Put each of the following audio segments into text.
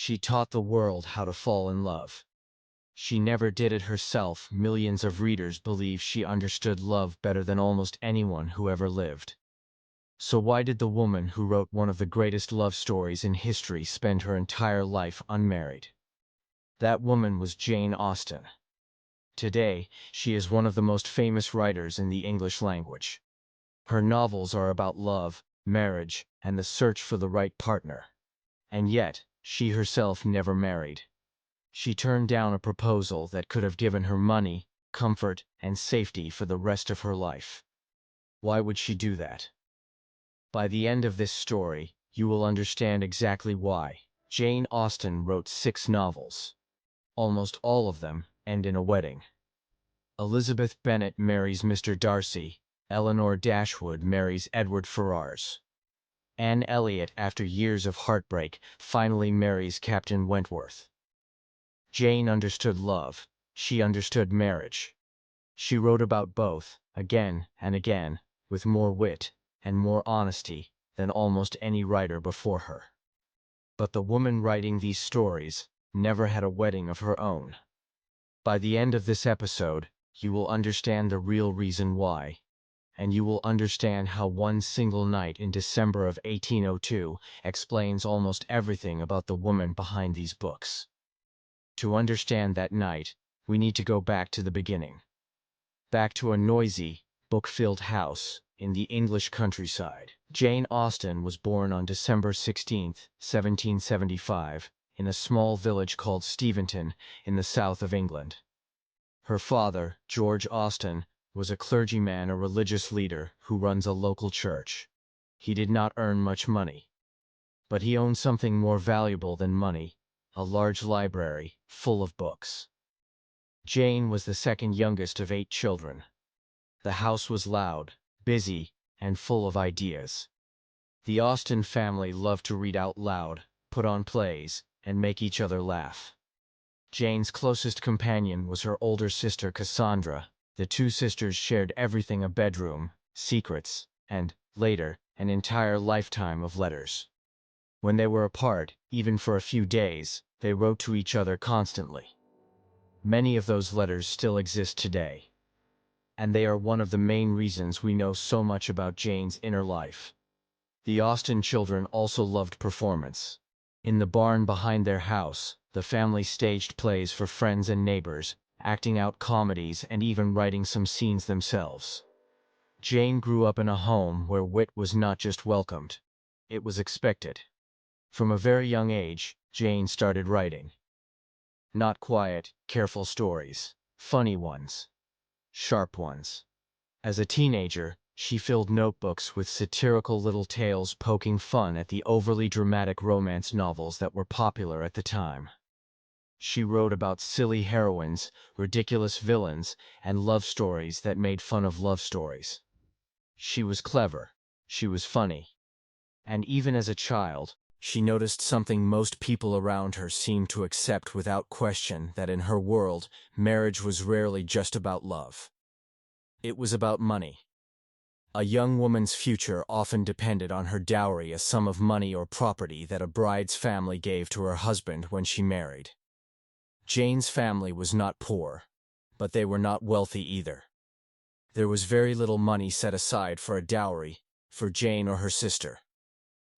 She taught the world how to fall in love. She never did it herself. Millions of readers believe she understood love better than almost anyone who ever lived. So why did the woman who wrote one of the greatest love stories in history spend her entire life unmarried? That woman was Jane Austen. Today, she is one of the most famous writers in the English language. Her novels are about love, marriage, and the search for the right partner. And yet, she herself never married. She turned down a proposal that could have given her money, comfort, and safety for the rest of her life. Why would she do that? By the end of this story, you will understand exactly why. Jane Austen wrote 6 novels. Almost all of them end in a wedding. Elizabeth Bennet marries Mr. Darcy. Eleanor Dashwood marries Edward Ferrars. Anne Elliot, after years of heartbreak, finally marries Captain Wentworth. Jane understood love. She understood marriage. She wrote about both, again and again, with more wit and more honesty than almost any writer before her. But the woman writing these stories never had a wedding of her own. By the end of this episode, you will understand the real reason why, and you will understand how one single night in December of 1802 explains almost everything about the woman behind these books. To understand that night, we need to go back to the beginning. Back to a noisy, book-filled house in the English countryside. Jane Austen was born on December 16, 1775, in a small village called Steventon in the south of England. Her father, George Austen, was a clergyman, a religious leader who runs a local church. He did not earn much money, but he owned something more valuable than money, a large library full of books. Jane was the second youngest of 8 children. The house was loud, busy, and full of ideas. The Austen family loved to read out loud, put on plays, and make each other laugh. Jane's closest companion was her older sister Cassandra. The 2 sisters shared everything: a bedroom, secrets, and, later, an entire lifetime of letters. When they were apart, even for a few days, they wrote to each other constantly. Many of those letters still exist today, and they are one of the main reasons we know so much about Jane's inner life. The Austen children also loved performance. In the barn behind their house, the family staged plays for friends and neighbors, acting out comedies and even writing some scenes themselves. Jane grew up in a home where wit was not just welcomed, it was expected. From a very young age, Jane started writing. Not quiet, careful stories, funny ones, sharp ones. As a teenager, she filled notebooks with satirical little tales poking fun at the overly dramatic romance novels that were popular at the time. She wrote about silly heroines, ridiculous villains, and love stories that made fun of love stories. She was clever, she was funny, and even as a child, she noticed something most people around her seemed to accept without question: that in her world, marriage was rarely just about love. It was about money. A young woman's future often depended on her dowry, a sum of money or property that a bride's family gave to her husband when she married. Jane's family was not poor, but they were not wealthy either. There was very little money set aside for a dowry for Jane or her sister.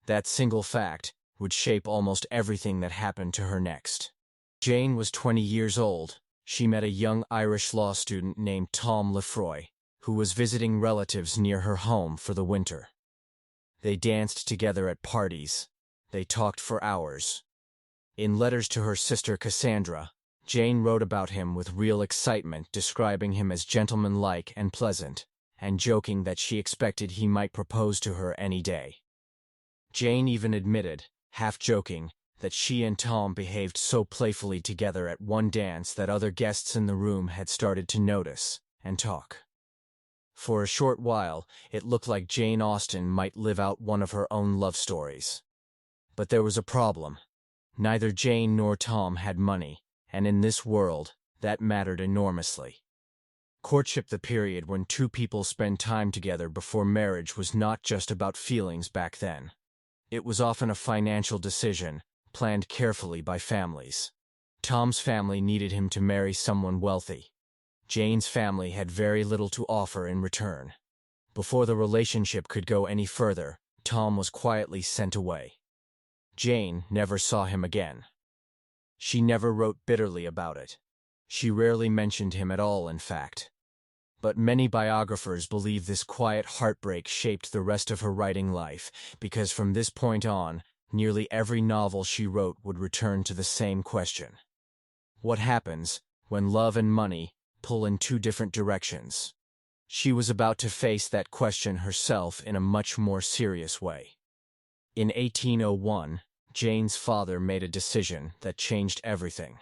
That single fact would shape almost everything that happened to her next. Jane was 20 years old. She met a young Irish law student named Tom Lefroy, who was visiting relatives near her home for the winter. They danced together at parties. They talked for hours. In letters to her sister Cassandra, Jane wrote about him with real excitement, describing him as gentlemanlike and pleasant, and joking that she expected he might propose to her any day. Jane even admitted, half joking, that she and Tom behaved so playfully together at one dance that other guests in the room had started to notice and talk. For a short while, it looked like Jane Austen might live out one of her own love stories. But there was a problem. Neither Jane nor Tom had money, and in this world, that mattered enormously. Courtship, the period when 2 people spend time together before marriage, was not just about feelings back then. It was often a financial decision, planned carefully by families. Tom's family needed him to marry someone wealthy. Jane's family had very little to offer in return. Before the relationship could go any further, Tom was quietly sent away. Jane never saw him again. She never wrote bitterly about it. She rarely mentioned him at all, in fact. But many biographers believe this quiet heartbreak shaped the rest of her writing life, because from this point on, nearly every novel she wrote would return to the same question. What happens when love and money pull in two different directions? She was about to face that question herself in a much more serious way. In 1801, Jane's father made a decision that changed everything.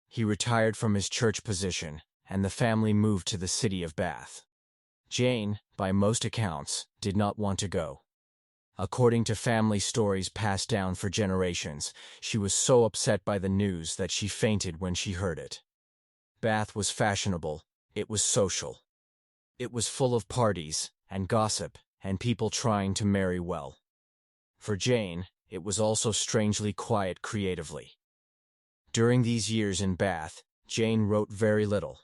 He retired from his church position, and the family moved to the city of Bath. Jane, by most accounts, did not want to go. According to family stories passed down for generations, she was so upset by the news that she fainted when she heard it. Bath was fashionable, it was social. It was full of parties, and gossip, and people trying to marry well. For Jane, it was also strangely quiet creatively. During these years in Bath, Jane wrote very little.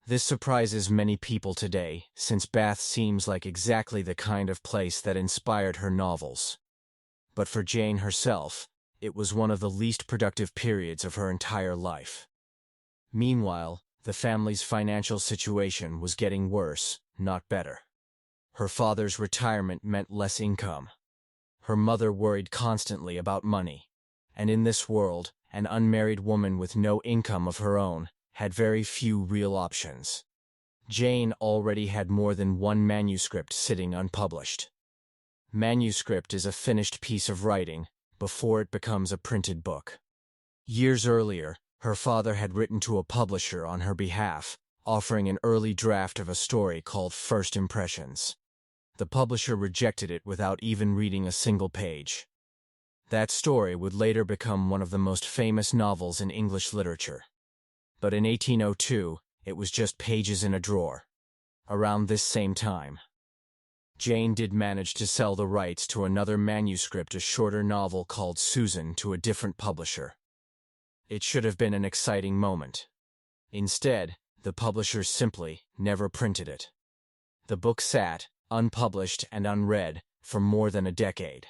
This surprises many people today, since Bath seems like exactly the kind of place that inspired her novels. But for Jane herself, it was one of the least productive periods of her entire life. Meanwhile, the family's financial situation was getting worse, not better. Her father's retirement meant less income. Her mother worried constantly about money. And in this world, an unmarried woman with no income of her own had very few real options. Jane already had more than one manuscript sitting unpublished. Manuscript is a finished piece of writing before it becomes a printed book. Years earlier, her father had written to a publisher on her behalf, offering an early draft of a story called First Impressions. The publisher rejected it without even reading a single page. That story would later become one of the most famous novels in English literature. But in 1802, it was just pages in a drawer. Around this same time, Jane did manage to sell the rights to another manuscript, a shorter novel called Susan, to a different publisher. It should have been an exciting moment. Instead, the publisher simply never printed it. The book sat, unpublished and unread, for more than a decade.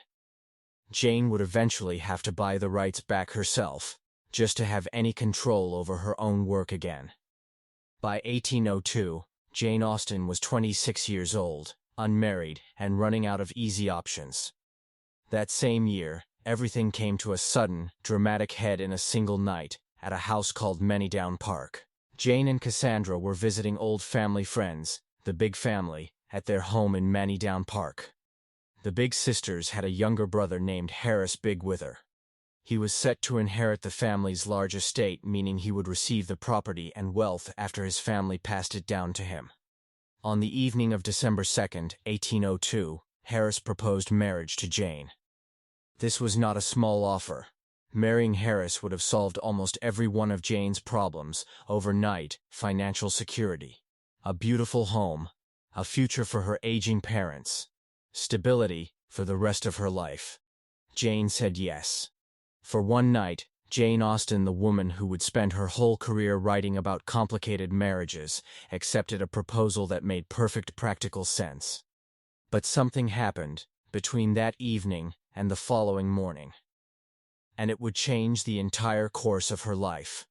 Jane would eventually have to buy the rights back herself, just to have any control over her own work again. By 1802, Jane Austen was 26 years old, unmarried, and running out of easy options. That same year, everything came to a sudden, dramatic head in a single night, at a house called Manydown Park. Jane and Cassandra were visiting old family friends, the Big family, at their home in Manydown Park. The Big sisters had a younger brother named Harris Bigwither. He was set to inherit the family's large estate, meaning he would receive the property and wealth after his family passed it down to him. On the evening of December 2nd, 1802, Harris proposed marriage to Jane. This was not a small offer. Marrying Harris would have solved almost every one of Jane's problems: overnight, financial security, a beautiful home, a future for her aging parents, stability for the rest of her life. Jane said yes. For one night, Jane Austen, the woman who would spend her whole career writing about complicated marriages, accepted a proposal that made perfect practical sense. But something happened between that evening and the following morning, and it would change the entire course of her life.